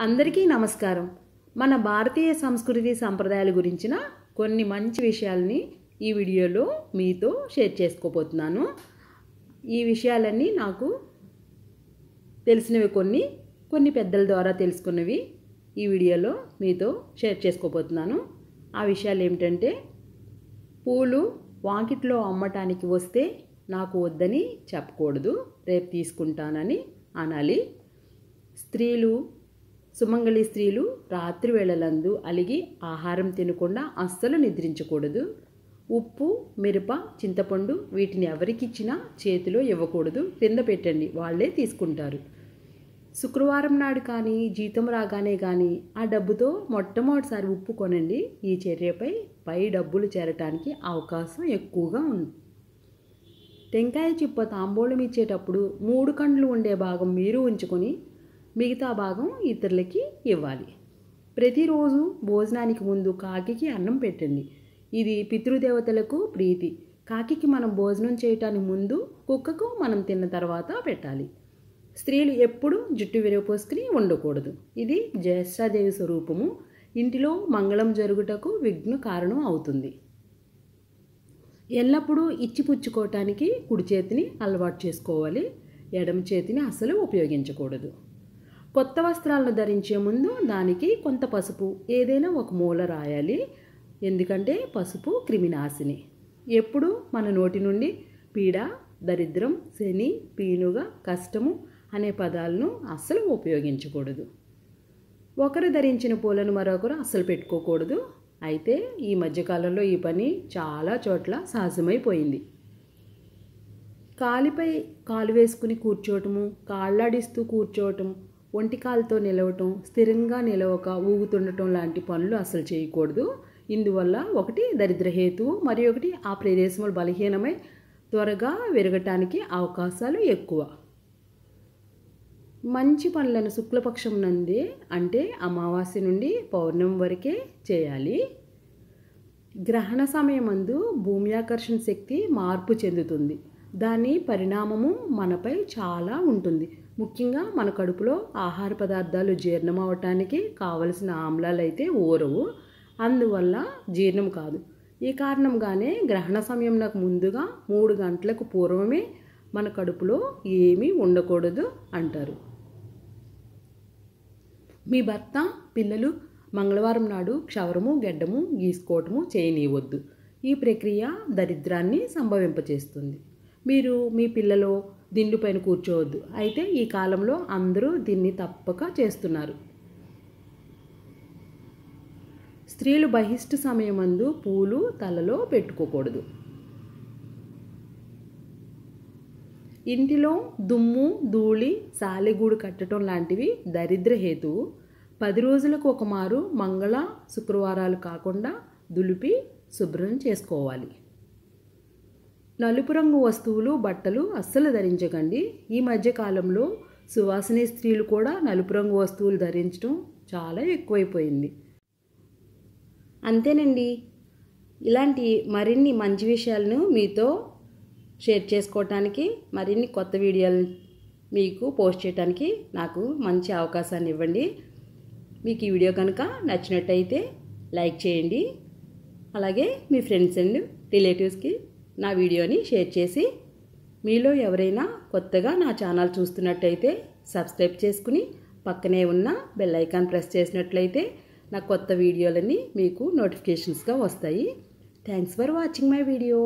అందరికీ నమస్కారం. మన భారతీయ సంస్కృతి సంప్రదాయాల గురించిన కొన్ని మంచి విషయాల్ని ఈ వీడియోలో మీతో షేర్ చేసుకోబోతున్నాను. ఈ విషయాలన్నీ నాకు తెలిసినవి కొన్ని పెద్దల ద్వారా తెలుసుకున్నవి ఈ వీడియోలో మీతో షేర్ చేసుకోబోతున్నాను. ఆ విషయాలు ఏమిటంటే, పూలు వాకిట్లో అమ్మటానికి వస్తే నాకు వద్దని చెప్పకూడదు, రేపు తీసుకుంటానని అనాలి. సుమంగళి స్త్రీలు రాత్రి వేళలందు అలిగి ఆహారం తినకుండా అస్సలు నిద్రించకూడదు. ఉప్పు, మిరప, చింతపండు వీటిని ఎవరికిచ్చినా చేతిలో ఇవ్వకూడదు, కింద పెట్టండి, వాళ్ళే తీసుకుంటారు. శుక్రవారం నాడు కానీ జీతం రాగానే కానీ ఆ డబ్బుతో మొట్టమొదటిసారి ఉప్పు కొనండి. ఈ చర్యపై పై డబ్బులు చేరటానికి అవకాశం ఎక్కువగా ఉంది. టెంకాయ చిప్ప తాంబూలం ఇచ్చేటప్పుడు 3 కండ్లు ఉండే భాగం మీరు ఉంచుకొని మిగతా భాగం ఇతరులకి ఇవ్వాలి. ప్రతిరోజు భోజనానికి ముందు కాకికి అన్నం పెట్టండి. ఇది పితృదేవతలకు ప్రీతి. కాకికి మనం భోజనం చేయటానికి ముందు, కుక్కకు మనం తిన్న తర్వాత పెట్టాలి. స్త్రీలు ఎప్పుడూ జుట్టు విరపోసుకుని ఉండకూడదు. ఇది జ్యేష్ఠాదేవి స్వరూపము. ఇంటిలో మంగళం జరుగుటకు విఘ్న కారణం అవుతుంది. ఎల్లప్పుడూ ఇచ్చిపుచ్చుకోవటానికి కుడి చేతిని అలవాటు చేసుకోవాలి. ఎడమ చేతిని అస్సలు ఉపయోగించకూడదు. కొత్త వస్త్రాలను ధరించే ముందు దానికి కొంత పసుపు ఏదైనా ఒక మూల రాయాలి. ఎందుకంటే పసుపు క్రిమినాశిని. ఎప్పుడు మన నోటి నుండి పీడ, దరిద్రం, శని, పీనుగ, కష్టము అనే పదాలను అస్సలు ఉపయోగించకూడదు. ఒకరు ధరించిన పూలను మరొకరు అస్సలు పెట్టుకోకూడదు. అయితే ఈ మధ్యకాలంలో ఈ పని చాలా చోట్ల సహజమైపోయింది. కాలిపై కాలు వేసుకుని కూర్చోవటము, కాళ్ళాడిస్తూ కూర్చోవటం, ఒంటి కాలుతో నిలవటం, స్థిరంగా నిలవక ఊగుతుండటం లాంటి పనులు అసలు చేయకూడదు. ఇందువల్ల ఒకటి దరిద్రహేతువు, మరి ఒకటి ఆ ప్రదేశములు బలహీనమై త్వరగా విరగటానికి అవకాశాలు ఎక్కువ. మంచి పనులను శుక్లపక్షం నందే, అంటే అమావాస్య నుండి పౌర్ణమి వరకే చేయాలి. గ్రహణ సమయమందు భూమి ఆకర్షణ శక్తి మార్పు చెందుతుంది. దాని పరిణామము మనపై చాలా ఉంటుంది. ముఖ్యంగా మన కడుపులో ఆహార పదార్థాలు జీర్ణం అవటానికి కావలసిన ఆమ్లాలు అయితే ఊరవు. అందువల్ల జీర్ణం కాదు. ఈ కారణంగానే గ్రహణ సమయం నాకు ముందుగా 3 గంటలకు పూర్వమే మన కడుపులో ఏమీ ఉండకూడదు అంటారు. మీ భర్త, పిల్లలు మంగళవారం నాడు క్షవరము, గెడ్డము గీసుకోవటము చేయనీయవద్దు. ఈ ప్రక్రియ దరిద్రాన్ని సంభవింపచేస్తుంది. మీరు మీ పిల్లలో దిండు పైన కూర్చోవద్దు. అయితే ఈ కాలంలో అందరూ దీన్ని తప్పక చేస్తున్నారు. స్త్రీలు బహిష్టు సమయమందు పూలు తలలో పెట్టుకోకూడదు. ఇంటిలో దుమ్ము, ధూళి, సాలెగూడు కట్టడం లాంటివి దరిద్ర హేతువు. 10 రోజులకు ఒక మారు మంగళ, శుక్రవారాలు కాకుండా దులిపి శుభ్రం చేసుకోవాలి. నలుపు రంగు వస్తువులు, బట్టలు అస్సలు ధరించకండి. ఈ మధ్యకాలంలో సువాసిని స్త్రీలు కూడా నలుపు రంగు వస్తువులు ధరించడం చాలా ఎక్కువైపోయింది. అంతేనండి. ఇలాంటి మరిన్ని మంచి విషయాలను మీతో షేర్ చేసుకోవటానికి, మరిన్ని కొత్త వీడియోలు మీకు పోస్ట్ చేయడానికి నాకు మంచి అవకాశాన్ని ఇవ్వండి. మీకు ఈ వీడియో కనుక నచ్చినట్టయితే లైక్ చేయండి. అలాగే మీ ఫ్రెండ్స్ అండ్ రిలేటివ్స్కి నా వీడియోని షేర్ చేసి, మీలో ఎవరైనా కొత్తగా నా ఛానల్ చూస్తున్నట్టయితే సబ్స్క్రైబ్ చేసుకుని పక్కనే ఉన్న బెల్ ఐకాన్ ప్రెస్ చేసినట్లయితే నా కొత్త వీడియోలన్నీ మీకు నోటిఫికేషన్స్గా వస్తాయి. Thanks for watching my video.